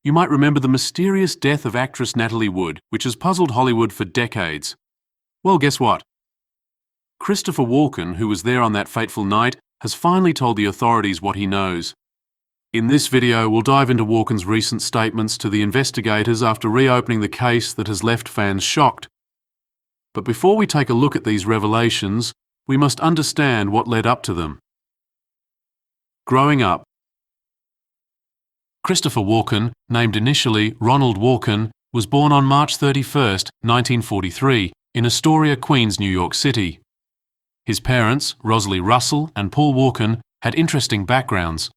You might remember the mysterious death of actress Natalie Wood, which has puzzled Hollywood for decades. Well, guess what? Christopher Walken, who was there on that fateful night, has finally told the authorities what he knows. In this video, we'll dive into Walken's recent statements to the investigators after reopening the case that has left fans shocked. But before we take a look at these revelations, we must understand what led up to them. Growing up. Christopher Walken, named initially Ronald Walken, was born on March 31, 1943, in Astoria, Queens, New York City. His parents, Rosalie Russell and Paul Walken, had interesting backgrounds.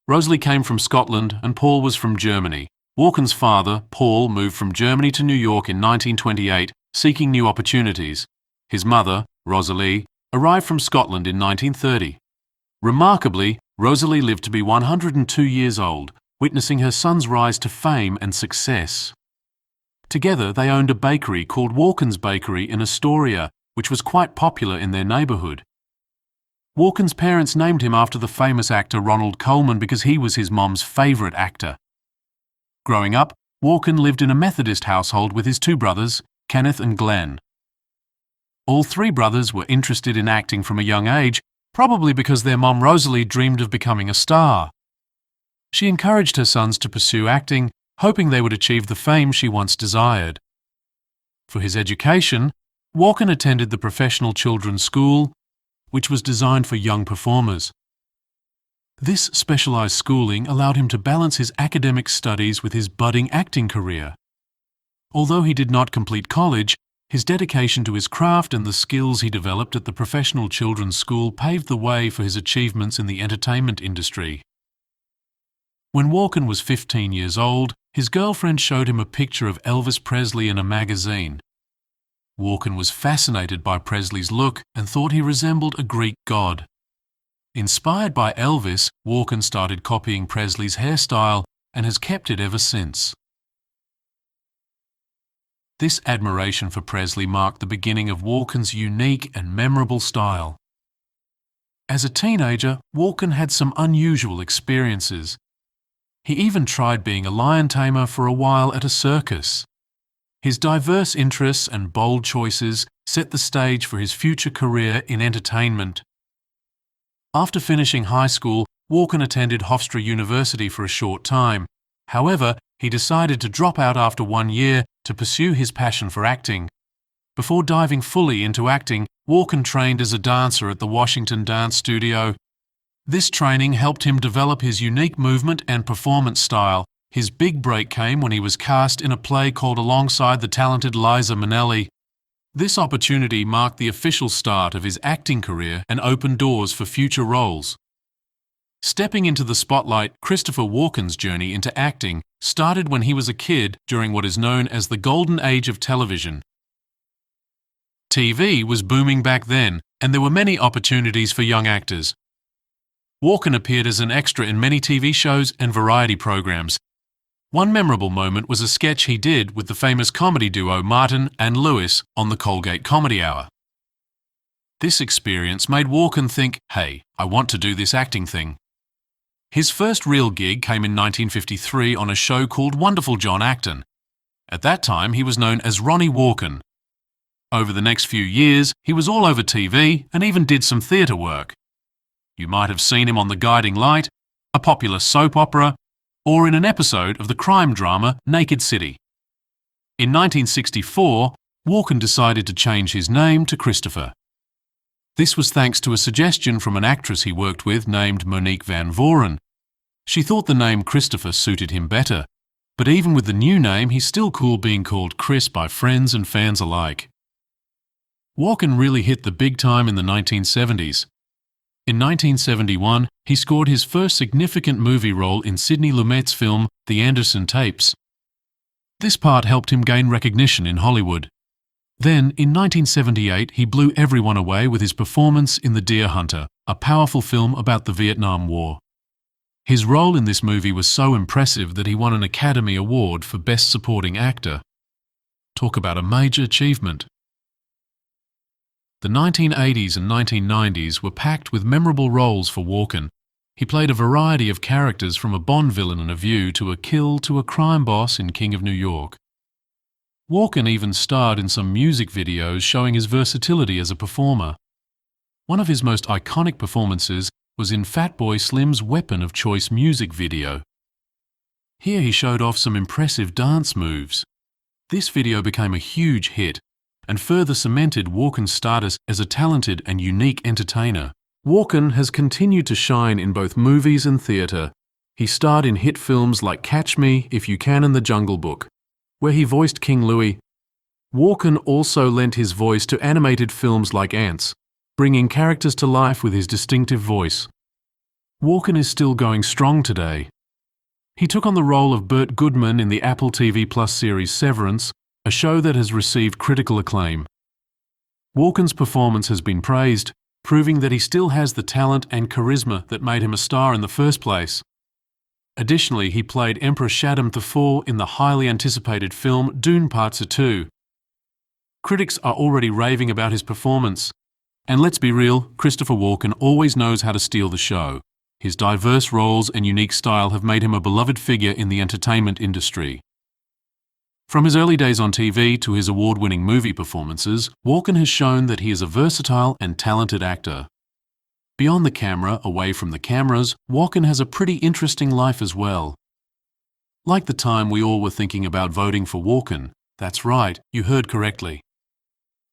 Rosalie came from Scotland and Paul was from Germany. Walken's father, Paul, moved from Germany to New York in 1928, seeking new opportunities. His mother, Rosalie, arrived from Scotland in 1930. Remarkably, Rosalie lived to be 102 years old, witnessing her son's rise to fame and success. Together, they owned a bakery called Walken's Bakery in Astoria, which was quite popular in their neighbourhood. Walken's parents named him after the famous actor Ronald Colman because he was his mom's favourite actor. Growing up, Walken lived in a Methodist household with his two brothers, Kenneth and Glenn. All three brothers were interested in acting from a young age, probably because their mom Rosalie dreamed of becoming a star. She encouraged her sons to pursue acting, hoping they would achieve the fame she once desired. For his education, Walken attended the Professional Children's School, which was designed for young performers. This specialised schooling allowed him to balance his academic studies with his budding acting career. Although he did not complete college, his dedication to his craft and the skills he developed at the Professional Children's School paved the way for his achievements in the entertainment industry. When Walken was 15 years old, his girlfriend showed him a picture of Elvis Presley in a magazine. Walken was fascinated by Presley's look and thought he resembled a Greek god. Inspired by Elvis, Walken started copying Presley's hairstyle and has kept it ever since. This admiration for Presley marked the beginning of Walken's unique and memorable style. As a teenager, Walken had some unusual experiences. He even tried being a lion tamer for a while at a circus. His diverse interests and bold choices set the stage for his future career in entertainment. After finishing high school, Walken attended Hofstra University for a short time. However, he decided to drop out after 1 year to pursue his passion for acting. Before diving fully into acting, Walken trained as a dancer at the Washington Dance Studio. This training helped him develop his unique movement and performance style. His big break came when he was cast in a play called Alongside the Talented Liza Minnelli. This opportunity marked the official start of his acting career and opened doors for future roles. Stepping into the spotlight, Christopher Walken's journey into acting started when he was a kid during what is known as the golden age of television. TV was booming back then, and there were many opportunities for young actors. Walken appeared as an extra in many TV shows and variety programs. One memorable moment was a sketch he did with the famous comedy duo Martin and Lewis on the Colgate Comedy Hour. This experience made Walken think, hey, I want to do this acting thing. His first real gig came in 1953 on a show called Wonderful John Acton. At that time, he was known as Ronnie Walken. Over the next few years, he was all over TV and even did some theatre work. You might have seen him on The Guiding Light, a popular soap opera, or in an episode of the crime drama Naked City. In 1964, Walken decided to change his name to Christopher. This was thanks to a suggestion from an actress he worked with named Monique Van Voren. She thought the name Christopher suited him better, but even with the new name, he's still cool being called Chris by friends and fans alike. Walken really hit the big time in the 1970s. In 1971, he scored his first significant movie role in Sidney Lumet's film The Anderson Tapes. This part helped him gain recognition in Hollywood. Then, in 1978, he blew everyone away with his performance in The Deer Hunter, a powerful film about the Vietnam War. His role in this movie was so impressive that he won an Academy Award for Best Supporting Actor. Talk about a major achievement. The 1980s and 1990s were packed with memorable roles for Walken. He played a variety of characters from a Bond villain in A View to a kill to a crime boss in King of New York. Walken even starred in some music videos showing his versatility as a performer. One of his most iconic performances was in Fatboy Slim's Weapon of Choice music video. Here he showed off some impressive dance moves. This video became a huge hit and further cemented Walken's status as a talented and unique entertainer. Walken has continued to shine in both movies and theatre. He starred in hit films like Catch Me If You Can and The Jungle Book, where he voiced King Louis. Walken also lent his voice to animated films like Ants, bringing characters to life with his distinctive voice. Walken is still going strong today. He took on the role of Burt Goodman in the Apple TV Plus series Severance, a show that has received critical acclaim. Walken's performance has been praised, proving that he still has the talent and charisma that made him a star in the first place. Additionally, he played Emperor Shaddam IV in the highly anticipated film Dune Part 2. Critics are already raving about his performance. And let's be real, Christopher Walken always knows how to steal the show. His diverse roles and unique style have made him a beloved figure in the entertainment industry. From his early days on TV to his award-winning movie performances, Walken has shown that he is a versatile and talented actor. Beyond the camera, away from the cameras, Walken has a pretty interesting life as well. Like the time we all were thinking about voting for Walken, that's right, you heard correctly.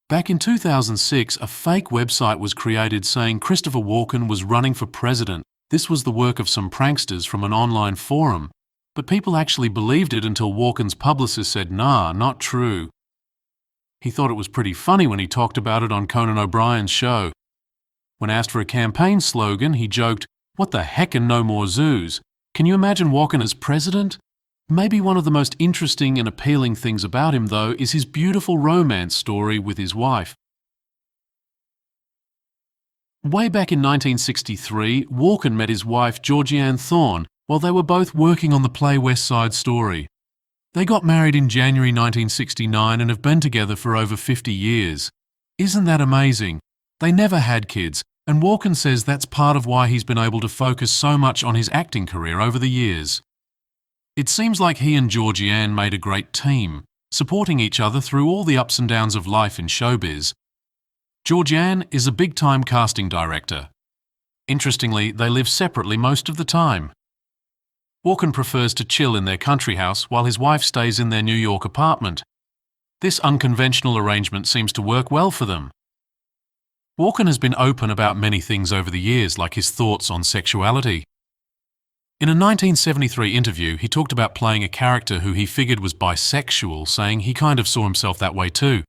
Back in 2006, a fake website was created saying Christopher Walken was running for president. This was the work of some pranksters from an online forum. But people actually believed it until Walken's publicist said, "Nah, not true." He thought it was pretty funny when he talked about it on Conan O'Brien's show. When asked for a campaign slogan, he joked, "What the heck and no more zoos?" Can you imagine Walken as president? Maybe one of the most interesting and appealing things about him, though, is his beautiful romance story with his wife. Way back in 1963, Walken met his wife Georgianne Thorne while they were both working on the play West Side Story. They got married in January 1969 and have been together for over 50 years. Isn't that amazing? They never had kids, and Walken says that's part of why he's been able to focus so much on his acting career over the years. It seems like he and Georgianne made a great team, supporting each other through all the ups and downs of life in showbiz. Georgianne is a big-time casting director. Interestingly, they live separately most of the time. Walken prefers to chill in their country house while his wife stays in their New York apartment. This unconventional arrangement seems to work well for them. Walken has been open about many things over the years, like his thoughts on sexuality. In a 1973 interview, he talked about playing a character who he figured was bisexual, saying he kind of saw himself that way too.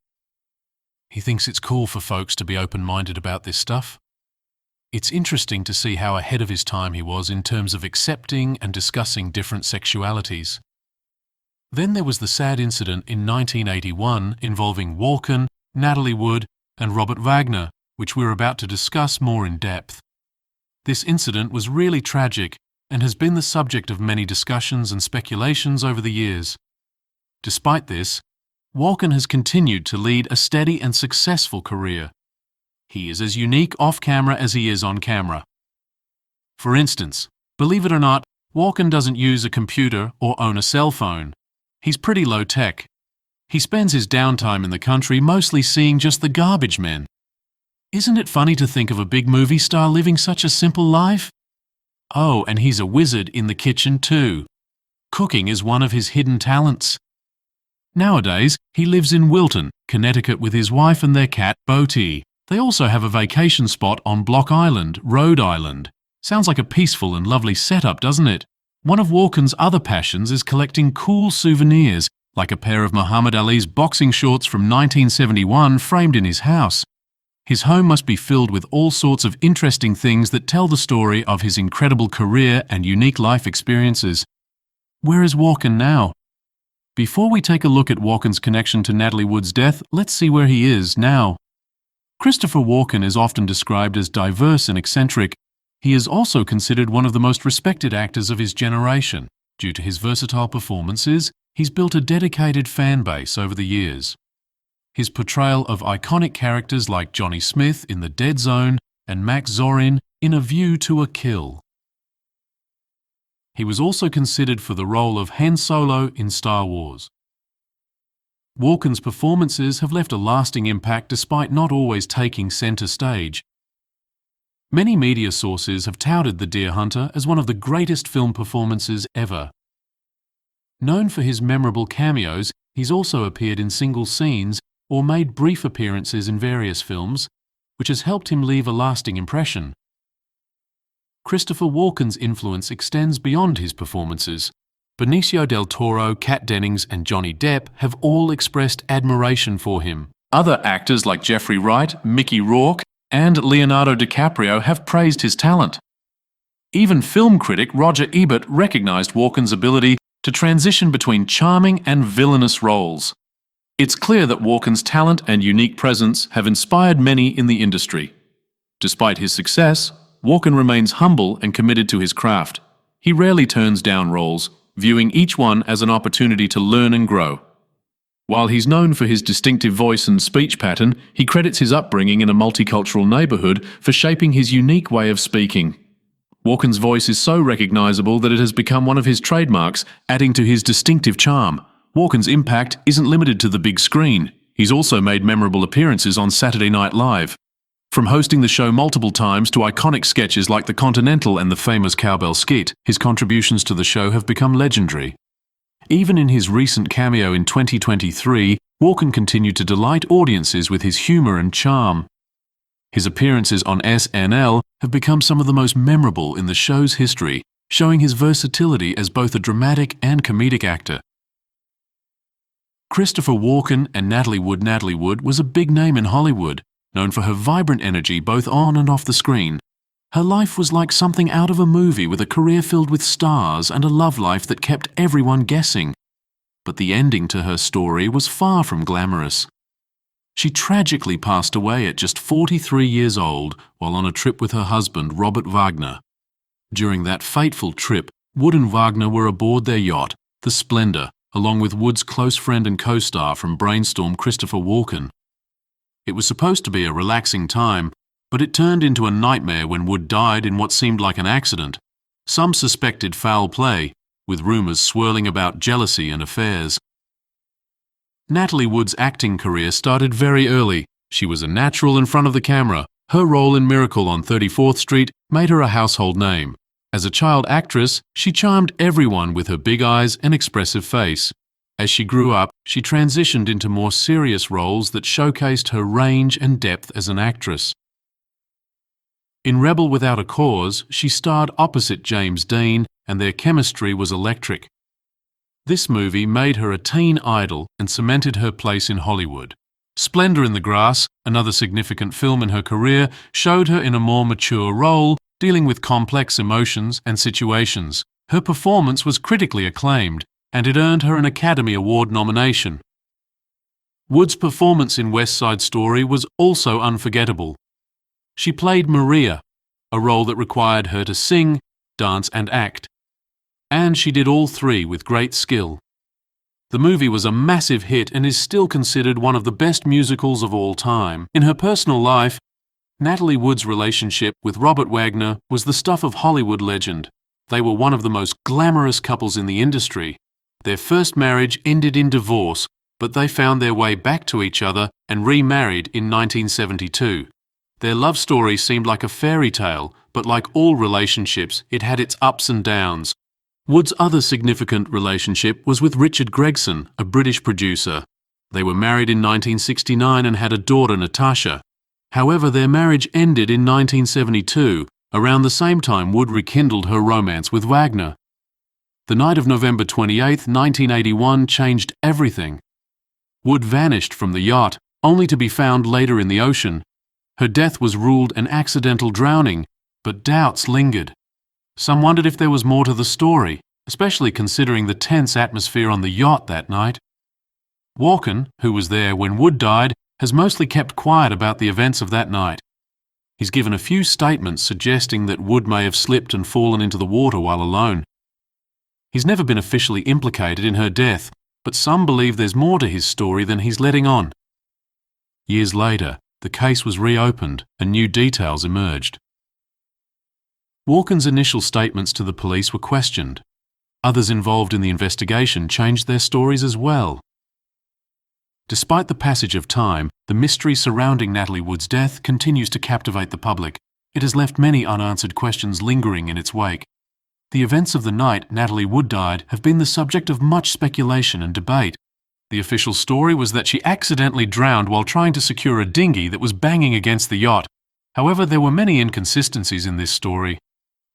He thinks it's cool for folks to be open-minded about this stuff. It's interesting to see how ahead of his time he was in terms of accepting and discussing different sexualities. Then there was the sad incident in 1981 involving Walken, Natalie Wood, and Robert Wagner, which we're about to discuss more in depth. This incident was really tragic and has been the subject of many discussions and speculations over the years. Despite this, Walken has continued to lead a steady and successful career. He is as unique off-camera as he is on camera. For instance, believe it or not, Walken doesn't use a computer or own a cell phone. He's pretty low-tech. He spends his downtime in the country mostly seeing just the garbage men. Isn't it funny to think of a big movie star living such a simple life? Oh, and he's a wizard in the kitchen too. Cooking is one of his hidden talents. Nowadays, he lives in Wilton, Connecticut with his wife and their cat, Boaty. They also have a vacation spot on Block Island, Rhode Island. Sounds like a peaceful and lovely setup, doesn't it? One of Walken's other passions is collecting cool souvenirs, like a pair of Muhammad Ali's boxing shorts from 1971 framed in his house. His home must be filled with all sorts of interesting things that tell the story of his incredible career and unique life experiences. Where is Walken now? Before we take a look at Walken's connection to Natalie Wood's death, let's see where he is now. Christopher Walken is often described as diverse and eccentric. He is also considered one of the most respected actors of his generation. Due to his versatile performances, he's built a dedicated fan base over the years. His portrayal of iconic characters like Johnny Smith in The Dead Zone and Max Zorin in A View to a Kill He was also considered for the role of Han Solo in Star Wars. Walken's performances have left a lasting impact despite not always taking centre stage. Many media sources have touted The Deer Hunter as one of the greatest film performances ever. Known for his memorable cameos, he's also appeared in single scenes or made brief appearances in various films, which has helped him leave a lasting impression. Christopher Walken's influence extends beyond his performances. Benicio del Toro, Kat Dennings and Johnny Depp have all expressed admiration for him. Other actors like Jeffrey Wright, Mickey Rourke and Leonardo DiCaprio have praised his talent. Even film critic Roger Ebert recognized Walken's ability to transition between charming and villainous roles. It's clear that Walken's talent and unique presence have inspired many in the industry. Despite his success, Walken remains humble and committed to his craft. He rarely turns down roles, viewing each one as an opportunity to learn and grow. While he's known for his distinctive voice and speech pattern, he credits his upbringing in a multicultural neighborhood for shaping his unique way of speaking. Walken's voice is so recognizable that it has become one of his trademarks, adding to his distinctive charm. Walken's impact isn't limited to the big screen. He's also made memorable appearances on Saturday Night Live. From hosting the show multiple times to iconic sketches like The Continental and the famous cowbell skit, his contributions to the show have become legendary. Even in his recent cameo in 2023, Walken continued to delight audiences with his humor and charm. His appearances on SNL have become some of the most memorable in the show's history, showing his versatility as both a dramatic and comedic actor. Christopher Walken and Natalie Wood was a big name in Hollywood, known for her vibrant energy both on and off the screen. Her life was like something out of a movie, with a career filled with stars and a love life that kept everyone guessing. But the ending to her story was far from glamorous. She tragically passed away at just 43 years old while on a trip with her husband, Robert Wagner. During that fateful trip, Wood and Wagner were aboard their yacht, the Splendor, along with Wood's close friend and co-star from Brainstorm, Christopher Walken. It was supposed to be a relaxing time, but it turned into a nightmare when Wood died in what seemed like an accident. Some suspected foul play, with rumors swirling about jealousy and affairs. Natalie Wood's acting career started very early. She was a natural in front of the camera. Her role in Miracle on 34th Street made her a household name. As a child actress, she charmed everyone with her big eyes and expressive face. As she grew up, she transitioned into more serious roles that showcased her range and depth as an actress. In Rebel Without a Cause, she starred opposite James Dean, and their chemistry was electric. This movie made her a teen idol and cemented her place in Hollywood. Splendor in the Grass, another significant film in her career, showed her in a more mature role, dealing with complex emotions and situations. Her performance was critically acclaimed, and it earned her an Academy Award nomination. Wood's performance in West Side Story was also unforgettable. She played Maria, a role that required her to sing, dance and act. And she did all three with great skill. The movie was a massive hit and is still considered one of the best musicals of all time. In her personal life, Natalie Wood's relationship with Robert Wagner was the stuff of Hollywood legend. They were one of the most glamorous couples in the industry. Their first marriage ended in divorce, but they found their way back to each other and remarried in 1972. Their love story seemed like a fairy tale, but like all relationships, it had its ups and downs. Wood's other significant relationship was with Richard Gregson, a British producer. They were married in 1969 and had a daughter, Natasha. However, their marriage ended in 1972, around the same time Wood rekindled her romance with Wagner. The night of November 28, 1981 changed everything. Wood vanished from the yacht, only to be found later in the ocean. Her death was ruled an accidental drowning, but doubts lingered. Some wondered if there was more to the story, especially considering the tense atmosphere on the yacht that night. Walken, who was there when Wood died, has mostly kept quiet about the events of that night. He's given a few statements suggesting that Wood may have slipped and fallen into the water while alone. He's never been officially implicated in her death, but some believe there's more to his story than he's letting on. Years later, the case was reopened and new details emerged. Walken's initial statements to the police were questioned. Others involved in the investigation changed their stories as well. Despite the passage of time, the mystery surrounding Natalie Wood's death continues to captivate the public. It has left many unanswered questions lingering in its wake. The events of the night Natalie Wood died have been the subject of much speculation and debate. The official story was that she accidentally drowned while trying to secure a dinghy that was banging against the yacht. However, there were many inconsistencies in this story.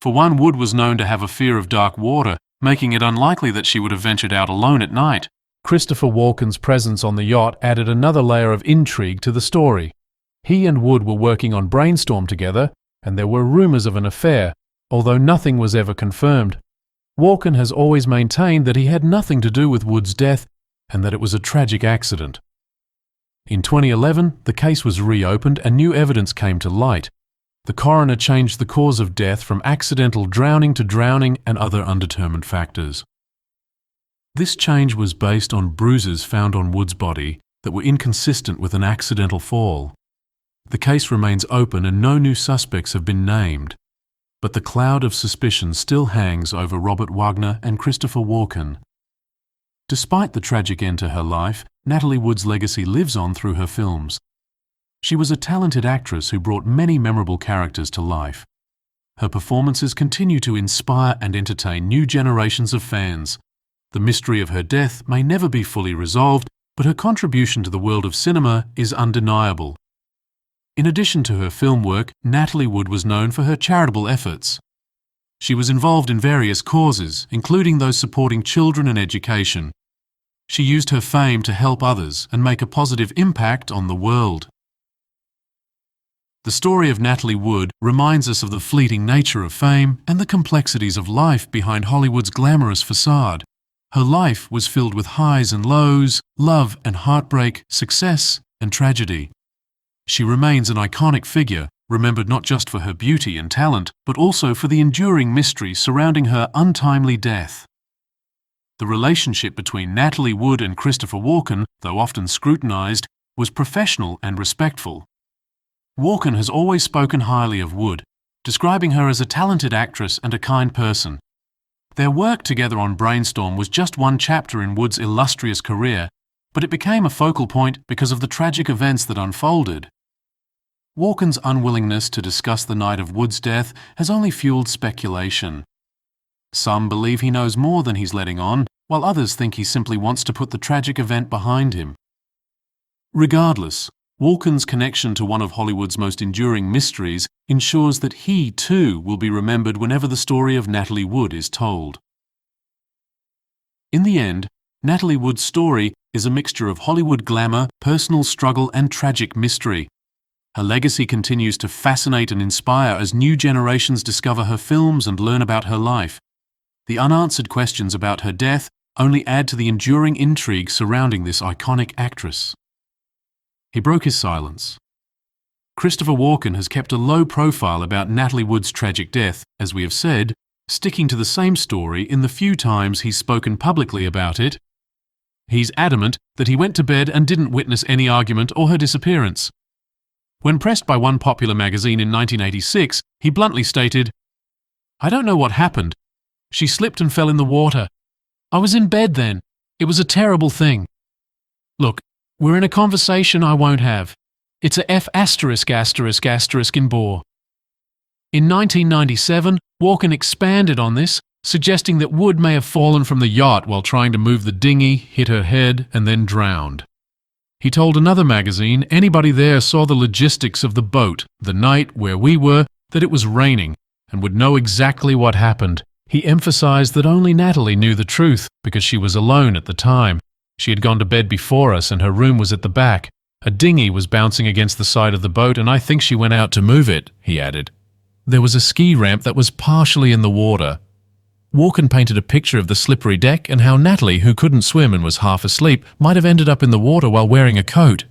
For one, Wood was known to have a fear of dark water, making it unlikely that she would have ventured out alone at night. Christopher Walken's presence on the yacht added another layer of intrigue to the story. He and Wood were working on Brainstorm together, and there were rumors of an affair, although nothing was ever confirmed. Walken has always maintained that he had nothing to do with Wood's death and that it was a tragic accident. In 2011, the case was reopened and new evidence came to light. The coroner changed the cause of death from accidental drowning to drowning and other undetermined factors. This change was based on bruises found on Wood's body that were inconsistent with an accidental fall. The case remains open and no new suspects have been named, but the cloud of suspicion still hangs over Robert Wagner and Christopher Walken. Despite the tragic end to her life, Natalie Wood's legacy lives on through her films. She was a talented actress who brought many memorable characters to life. Her performances continue to inspire and entertain new generations of fans. The mystery of her death may never be fully resolved, but her contribution to the world of cinema is undeniable. In addition to her film work, Natalie Wood was known for her charitable efforts. She was involved in various causes, including those supporting children and education. She used her fame to help others and make a positive impact on the world. The story of Natalie Wood reminds us of the fleeting nature of fame and the complexities of life behind Hollywood's glamorous facade. Her life was filled with highs and lows, love and heartbreak, success and tragedy. She remains an iconic figure, remembered not just for her beauty and talent, but also for the enduring mystery surrounding her untimely death. The relationship between Natalie Wood and Christopher Walken, though often scrutinized, was professional and respectful. Walken has always spoken highly of Wood, describing her as a talented actress and a kind person. Their work together on Brainstorm was just one chapter in Wood's illustrious career, but it became a focal point because of the tragic events that unfolded. Walken's unwillingness to discuss the night of Wood's death has only fueled speculation. Some believe he knows more than he's letting on, while others think he simply wants to put the tragic event behind him. Regardless, Walken's connection to one of Hollywood's most enduring mysteries ensures that he, too, will be remembered whenever the story of Natalie Wood is told. In the end, Natalie Wood's story is a mixture of Hollywood glamour, personal struggle, and tragic mystery. Her legacy continues to fascinate and inspire as new generations discover her films and learn about her life. The unanswered questions about her death only add to the enduring intrigue surrounding this iconic actress. He broke his silence. Christopher Walken has kept a low profile about Natalie Wood's tragic death, as we have said, sticking to the same story in the few times he's spoken publicly about it. He's adamant that he went to bed and didn't witness any argument or her disappearance. When pressed by one popular magazine in 1986, he bluntly stated, "I don't know what happened. She slipped and fell in the water. I was in bed then. It was a terrible thing. Look, we're in a conversation I won't have. It's a F*** in bore." In 1997, Walken expanded on this, suggesting that Wood may have fallen from the yacht while trying to move the dinghy, hit her head, and then drowned. He told another magazine anybody there saw the logistics of the boat, the night where we were, that it was raining, and would know exactly what happened. He emphasized that only Natalie knew the truth because she was alone at the time. She had gone to bed before us and her room was at the back. A dinghy was bouncing against the side of the boat and I think she went out to move it, he added. There was a ski ramp that was partially in the water. Walken painted a picture of the slippery deck and how Natalie, who couldn't swim and was half asleep, might have ended up in the water while wearing a coat.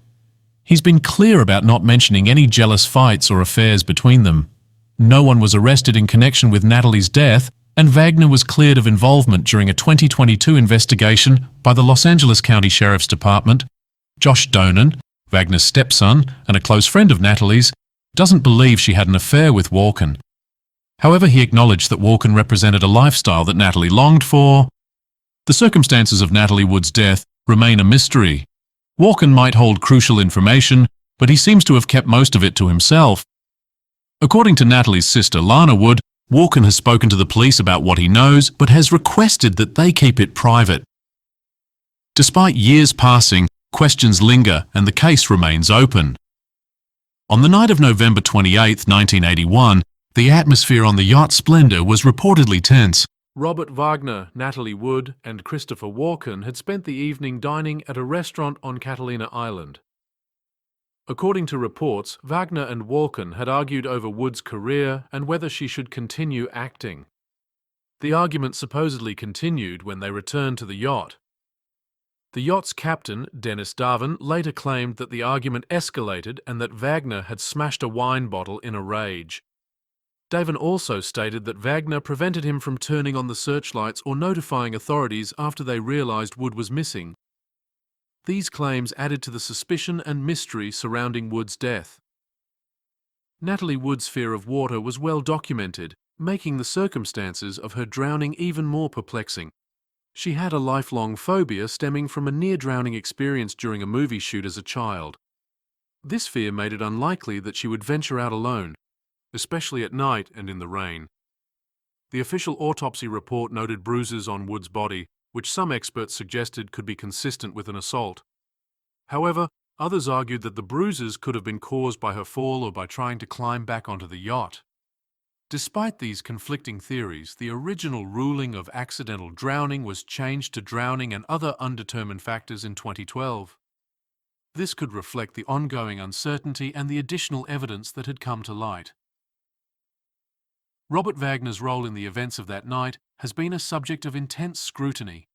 He's been clear about not mentioning any jealous fights or affairs between them. No one was arrested in connection with Natalie's death, and Wagner was cleared of involvement during a 2022 investigation by the Los Angeles County Sheriff's Department. Josh Donan, Wagner's stepson and a close friend of Natalie's, doesn't believe she had an affair with Walken. However, he acknowledged that Walken represented a lifestyle that Natalie longed for. The circumstances of Natalie Wood's death remain a mystery. Walken might hold crucial information, but he seems to have kept most of it to himself. According to Natalie's sister, Lana Wood, Walken has spoken to the police about what he knows, but has requested that they keep it private. Despite years passing, questions linger and the case remains open. On the night of November 28, 1981, the atmosphere on the yacht Splendor was reportedly tense. Robert Wagner, Natalie Wood, and Christopher Walken had spent the evening dining at a restaurant on Catalina Island. According to reports, Wagner and Walken had argued over Wood's career and whether she should continue acting. The argument supposedly continued when they returned to the yacht. The yacht's captain, Dennis Darwin, later claimed that the argument escalated and that Wagner had smashed a wine bottle in a rage. Darwin also stated that Wagner prevented him from turning on the searchlights or notifying authorities after they realized Wood was missing. These claims added to the suspicion and mystery surrounding Wood's death. Natalie Wood's fear of water was well documented, making the circumstances of her drowning even more perplexing. She had a lifelong phobia stemming from a near-drowning experience during a movie shoot as a child. This fear made it unlikely that she would venture out alone, especially at night and in the rain. The official autopsy report noted bruises on Wood's body, which some experts suggested could be consistent with an assault. However, others argued that the bruises could have been caused by her fall or by trying to climb back onto the yacht. Despite these conflicting theories, the original ruling of accidental drowning was changed to drowning and other undetermined factors in 2012. This could reflect the ongoing uncertainty and the additional evidence that had come to light. Robert Wagner's role in the events of that night has been a subject of intense scrutiny.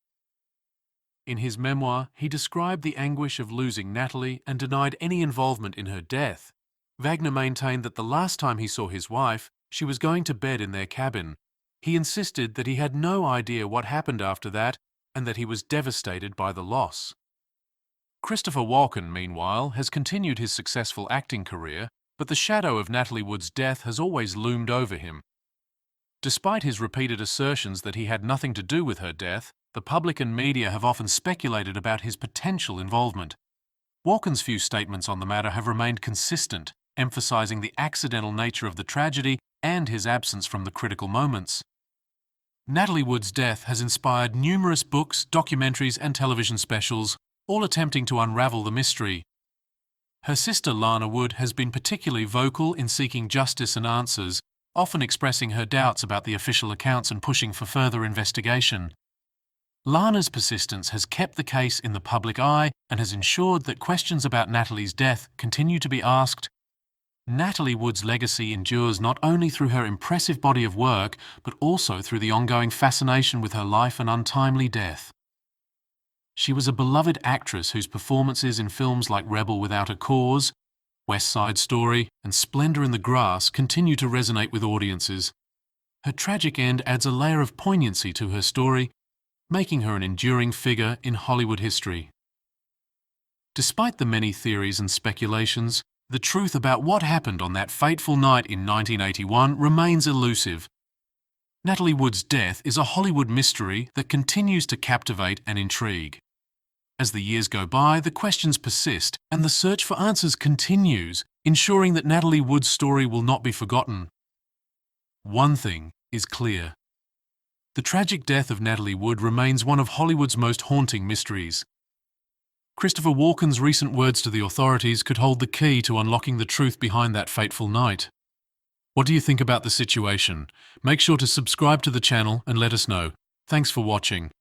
In his memoir, he described the anguish of losing Natalie and denied any involvement in her death. Wagner maintained that the last time he saw his wife, she was going to bed in their cabin. He insisted that he had no idea what happened after that and that he was devastated by the loss. Christopher Walken, meanwhile, has continued his successful acting career, but the shadow of Natalie Wood's death has always loomed over him. Despite his repeated assertions that he had nothing to do with her death, the public and media have often speculated about his potential involvement. Walken's few statements on the matter have remained consistent, emphasizing the accidental nature of the tragedy and his absence from the critical moments. Natalie Wood's death has inspired numerous books, documentaries, and television specials, all attempting to unravel the mystery. Her sister Lana Wood has been particularly vocal in seeking justice and answers, often expressing her doubts about the official accounts and pushing for further investigation. Lana's persistence has kept the case in the public eye and has ensured that questions about Natalie's death continue to be asked. Natalie Wood's legacy endures not only through her impressive body of work, but also through the ongoing fascination with her life and untimely death. She was a beloved actress whose performances in films like Rebel Without a Cause, West Side Story, and Splendor in the Grass continue to resonate with audiences. Her tragic end adds a layer of poignancy to her story, making her an enduring figure in Hollywood history. Despite the many theories and speculations, the truth about what happened on that fateful night in 1981 remains elusive. Natalie Wood's death is a Hollywood mystery that continues to captivate and intrigue. As the years go by, the questions persist and the search for answers continues, ensuring that Natalie Wood's story will not be forgotten. One thing is clear. The tragic death of Natalie Wood remains one of Hollywood's most haunting mysteries. Christopher Walken's recent words to the authorities could hold the key to unlocking the truth behind that fateful night. What do you think about the situation? Make sure to subscribe to the channel and let us know. Thanks for watching.